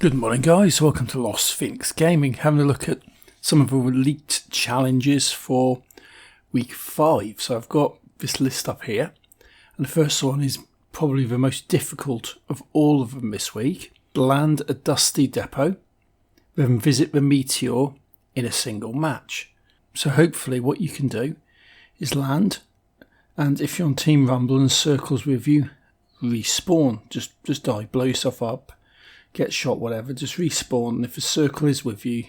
Good morning guys, welcome to Lost Phoenix Gaming, having a look at some of the leaked challenges for week 5. So I've got this list up here, and the first one is probably the most difficult of all of them this week. Land a dusty depot, then visit the meteor in a single match. So hopefully what you can do is land, and if you're on Team Rumble and circles with you, respawn, just die, blow yourself up, get shot, whatever, just respawn, and if a circle is with you,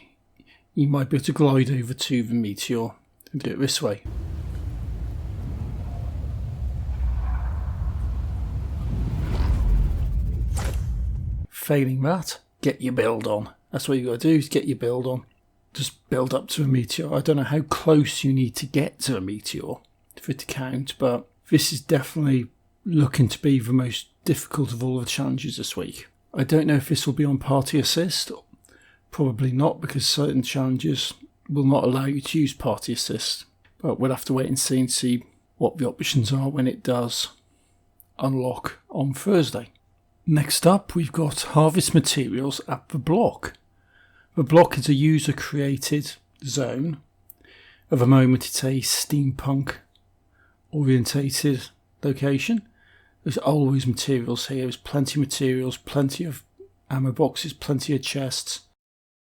you might be able to glide over to the meteor and do it this way. Failing that, get your build on. That's what you got to do, is get your build on. Just build up to a meteor. I don't know how close you need to get to a meteor for it to count, but this is definitely looking to be the most difficult of all of the challenges this week. I don't know if this will be on party assist. Probably not, because certain challenges will not allow you to use party assist. But we'll have to wait and see what the options are when it does unlock on Thursday. Next up, we've got harvest materials at the block. The block is a user created zone. At the moment it's a steampunk orientated location. There's always materials here. There's plenty of materials, plenty of ammo boxes, plenty of chests.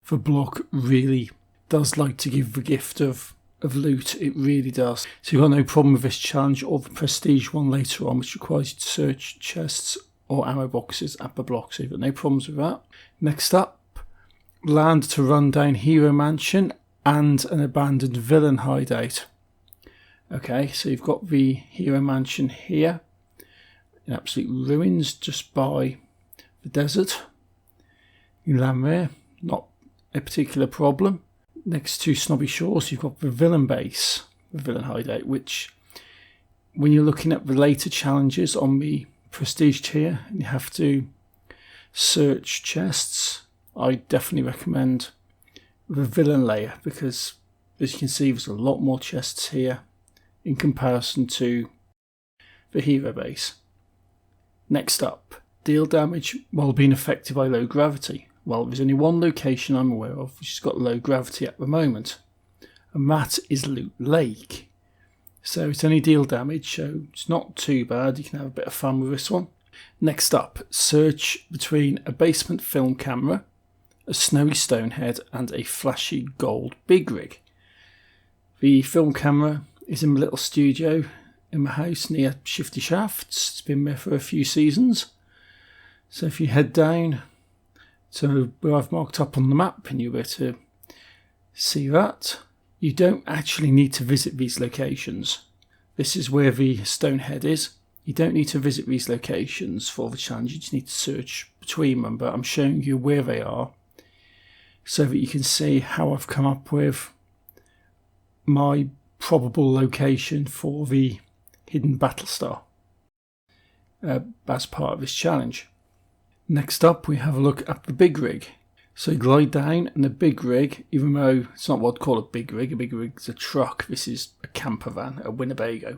The block really does like to give the gift of loot. It really does. So you've got no problem with this challenge or the prestige one later on, which requires you to search chests or ammo boxes at the block. So you've got no problems with that. Next up, land to run down Hero Mansion and an abandoned villain hideout. Okay, so you've got the Hero Mansion here, in absolute ruins just by the desert. You land there, not a particular problem. Next to Snobby Shores, you've got the villain base, the villain hideout, which when you're looking at the later challenges on the prestige tier, and you have to search chests, I definitely recommend the villain layer, because as you can see, there's a lot more chests here in comparison to the hero base. Next up, deal damage while being affected by low gravity. Well, there's only one location I'm aware of which has got low gravity at the moment, and that is Loot Lake. So it's only deal damage, so it's not too bad. You can have a bit of fun with this one. Next up, search between a basement film camera, a snowy stone head, and a flashy gold big rig. The film camera is in my little studio in my house near Shifty Shafts. It's been there for a few seasons. So if you head down to where I've marked up on the map, and you'll be able to see that. You don't actually need to visit these locations. This is where the stone head is. You don't need to visit these locations for the challenge. You just need to search between them, but I'm showing you where they are so that you can see how I've come up with my probable location for the hidden battle star as part of this challenge. Next up, we have a look at the big rig. So you glide down, and the big rig, even though it's not what I'd call a big rig is a truck. This is a camper van, a Winnebago,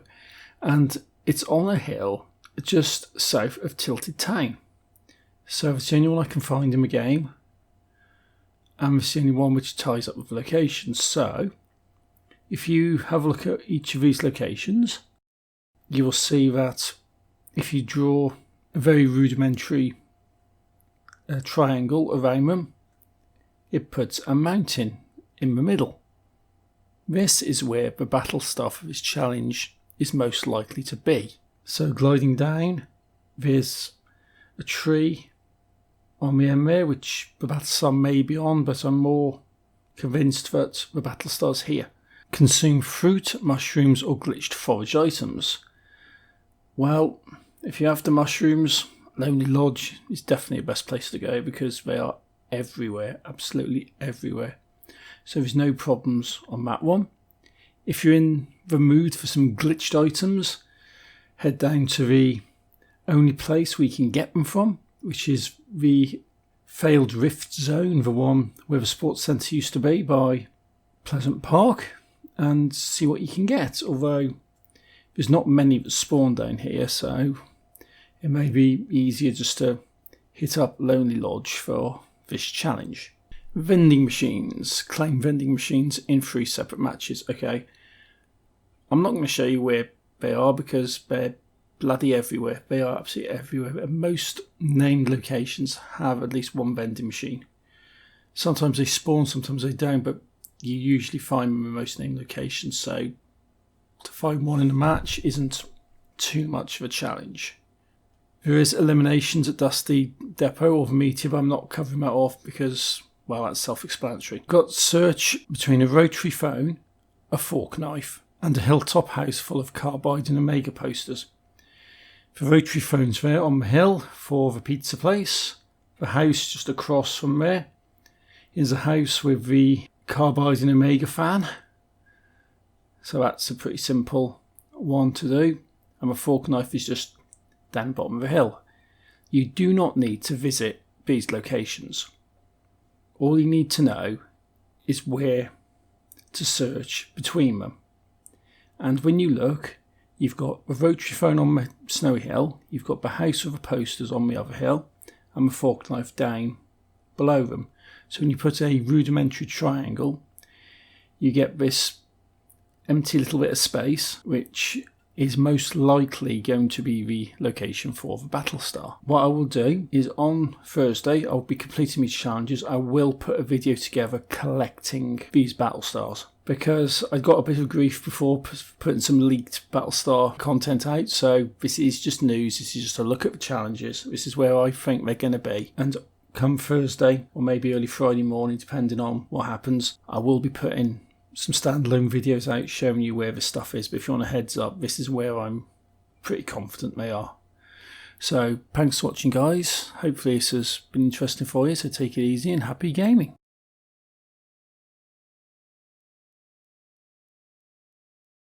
and it's on a hill just south of Tilted Town. So it's the only one I can find in the game, and it's the only one which ties up with the location. So if you have a look at each of these locations, you will see that if you draw a very rudimentary triangle around them, it puts a mountain in the middle. This is where the battle star for this challenge is most likely to be. So gliding down, there's a tree on the end there, which the battle star may be on, but I'm more convinced that the battle star's here. Consume fruit, mushrooms, or glitched forage items. Well, if you have the mushrooms, Lonely Lodge is definitely the best place to go, because they are everywhere, absolutely everywhere. So there's no problems on that one. If you're in the mood for some glitched items, head down to the only place we can get them from, which is the failed rift zone, the one where the sports centre used to be by Pleasant Park, and see what you can get. Although there's not many that spawn down here, so it may be easier just to hit up Lonely Lodge for this challenge. Vending machines. Claim vending machines in 3 separate matches. Okay, I'm not going to show you where they are because they're bloody everywhere. They are absolutely everywhere. Most named locations have at least one vending machine. Sometimes they spawn, sometimes they don't, but you usually find them in most named locations, so to find one in a match isn't too much of a challenge. There is eliminations at Dusty Depot or the Meteor, but I'm not covering that off because, well, that's self-explanatory. Got search between a rotary phone, a fork knife, and a hilltop house full of Carbide and Omega posters. The rotary phone's there on the hill for the pizza place. The house just across from there is a house with the Carbide and Omega fan. So that's a pretty simple one to do. And the fork knife is just down the bottom of the hill. You do not need to visit these locations. All you need to know is where to search between them. And when you look, you've got the rotary phone on the snowy hill, you've got the house with the posters on the other hill, and the fork knife down below them. So when you put a rudimentary triangle, you get this empty little bit of space, which is most likely going to be the location for the battle star. What I will do is on Thursday, I'll be completing these challenges. I will put a video together collecting these battle stars, because I got a bit of grief before putting some leaked Battlestar content out, so this is just news, this is just a look at the challenges, this is where I think they're going to be, and come Thursday, or maybe early Friday morning, depending on what happens, I will be putting some standalone videos out showing you where the stuff is, but if you want a heads up, this is where I'm pretty confident they are. So, thanks for watching guys, hopefully this has been interesting for you, so take it easy and happy gaming.